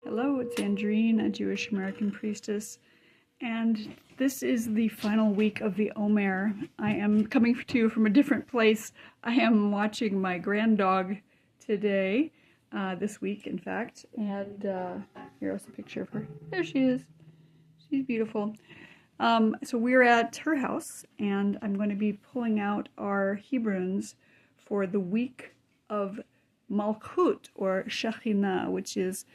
Hello, it's Andrine, a Jewish American priestess, and this is the final week of the Omer. I am coming to you from a different place. I am watching my granddog today, this week in fact, and here's a picture of her. There she is. She's beautiful. So we're at her house, and I'm going to be pulling out our Hebrews for the week of Malchut, or Shekhinah, which is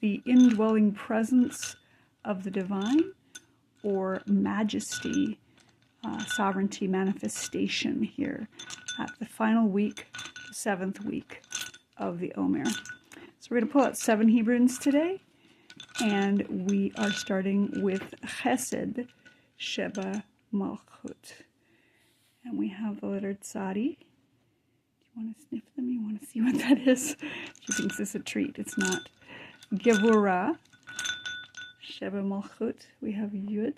the indwelling presence of the divine, or majesty, sovereignty manifestation here at the final week, the 7th week of the Omer. So we're going to pull out 7 Hebrews today, and we are starting with Chesed Sheba Malchut. And we have the letter Tzadi. Do you want to sniff them? You want to see what that is? She thinks it's a treat. It's not. Gevurah, Sheba Malchut, we have Yud.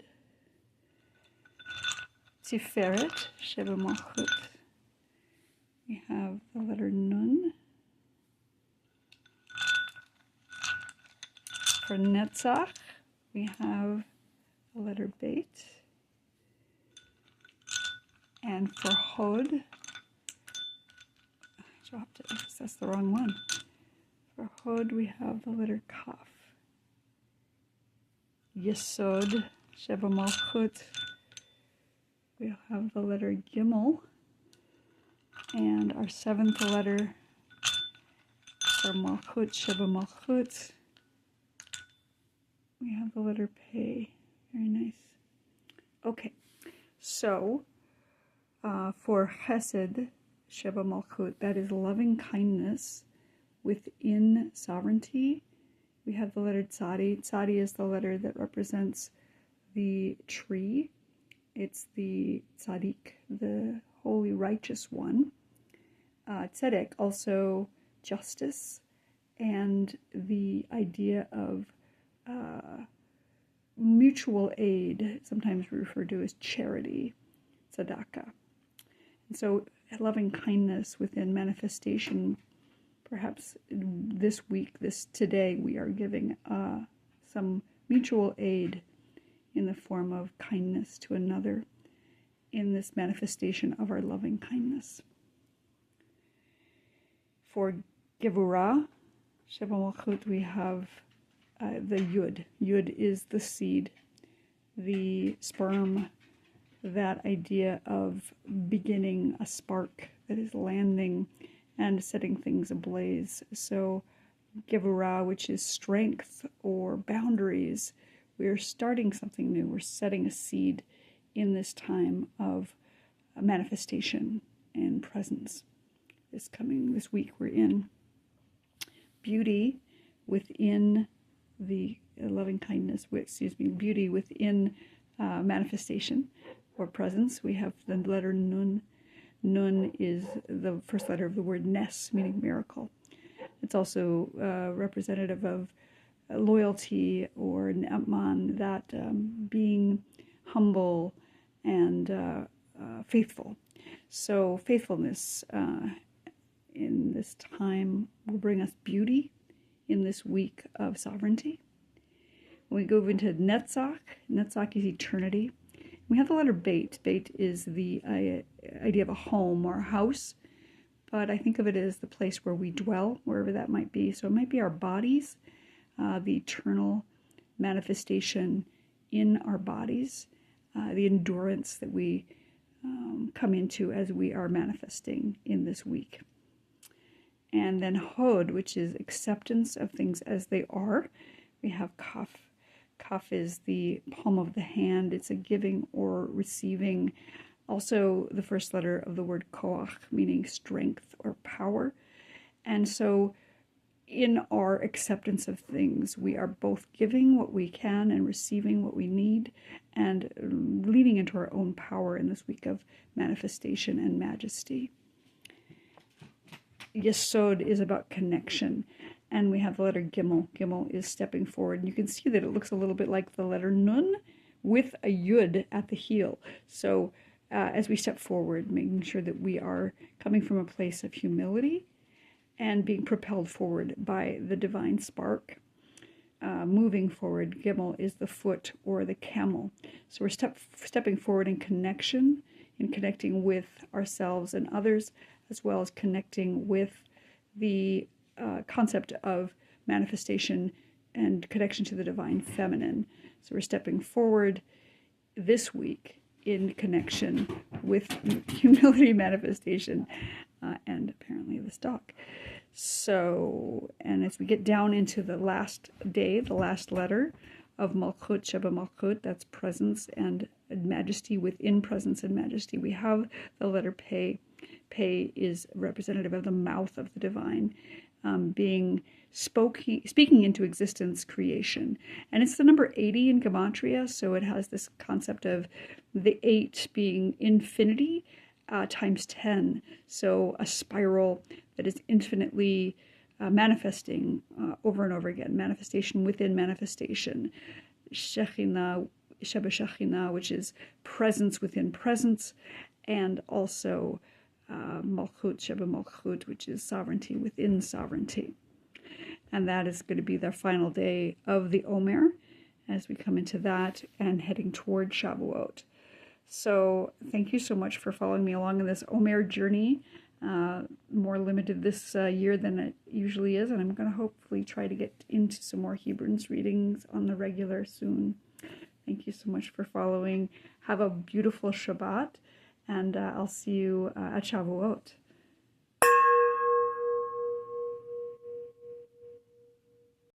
Tiferet, Sheba Malchut, we have the letter Nun. For Netzach, we have the letter Beit. And for Hod, I dropped it because that's the wrong one. For Hod, we have the letter Kaf. Yesod, Sheba Malchut, we have the letter Gimel. And our 7th letter for Malchut, Sheba Malchut, we have the letter Pei. Very nice. Okay, so for Chesed, Sheba Malchut, that is loving kindness within sovereignty. We have the letter Tzadi. Tzadi is the letter that represents the tree. It's the Tzadik, the holy righteous one. Tzedek, also justice, and the idea of mutual aid, sometimes referred to as charity, tzedakah. And so loving kindness within manifestation. Perhaps this week, today, we are giving some mutual aid in the form of kindness to another in this manifestation of our loving kindness. For Gevurah, Sheba Malchut, we have the Yud. Yud is the seed, the sperm, that idea of beginning a spark that is landing and setting things ablaze. So Gevurah, which is strength or boundaries, we are starting something new. We're setting a seed in this time of manifestation and presence. This week we're in beauty within the loving kindness, beauty within manifestation or presence. We have the letter Nun. Nun is the first letter of the word Nes, meaning miracle. It's also representative of loyalty or Ne'aman, that being humble and faithful. So faithfulness in this time will bring us beauty in this week of sovereignty. When we go into Netzach, Netzach is eternity. We have the letter Beit. Beit is the idea of a home or a house, but I think of it as the place where we dwell, wherever that might be. So it might be our bodies, the eternal manifestation in our bodies, the endurance that we come into as we are manifesting in this week. And then Hod, which is acceptance of things as they are. We have Kaf. Kaf is the palm of the hand. It's a giving or receiving. Also the first letter of the word koach, meaning strength or power. And so in our acceptance of things, we are both giving what we can and receiving what we need, and leading into our own power in this week of manifestation and majesty. Yesod is about connection. And we have the letter Gimel. Gimel is stepping forward. And you can see that it looks a little bit like the letter Nun with a Yud at the heel. So as we step forward, making sure that we are coming from a place of humility and being propelled forward by the divine spark. moving forward. Gimel is the foot or the camel. So we're stepping forward in connection, in connecting with ourselves and others, as well as connecting with the concept of manifestation and connection to the divine feminine. So we're stepping forward this week in connection with humility, manifestation, and apparently the stock. So, and as we get down into the last day, the last letter of Malchut, Sheba Malchut, that's presence and majesty within presence and majesty, we have the letter Pei. Pei is representative of the mouth of the divine, speaking into existence, creation. And it's the number 80 in Gematria, so it has this concept of the 8 being infinity times 10. So a spiral that is infinitely manifesting over and over again, manifestation within manifestation. Shekhinah, Sheba Shekhinah, which is presence within presence, and also Malchut, Sheba Malchut, which is sovereignty within sovereignty. And that is going to be the final day of the Omer as we come into that and heading toward Shavuot. So thank you so much for following me along in this Omer journey. More limited this year than it usually is, and I'm going to hopefully try to get into some more Hebrews readings on the regular soon. Thank you so much for following. Have a beautiful Shabbat, and I'll see you at Shavuot.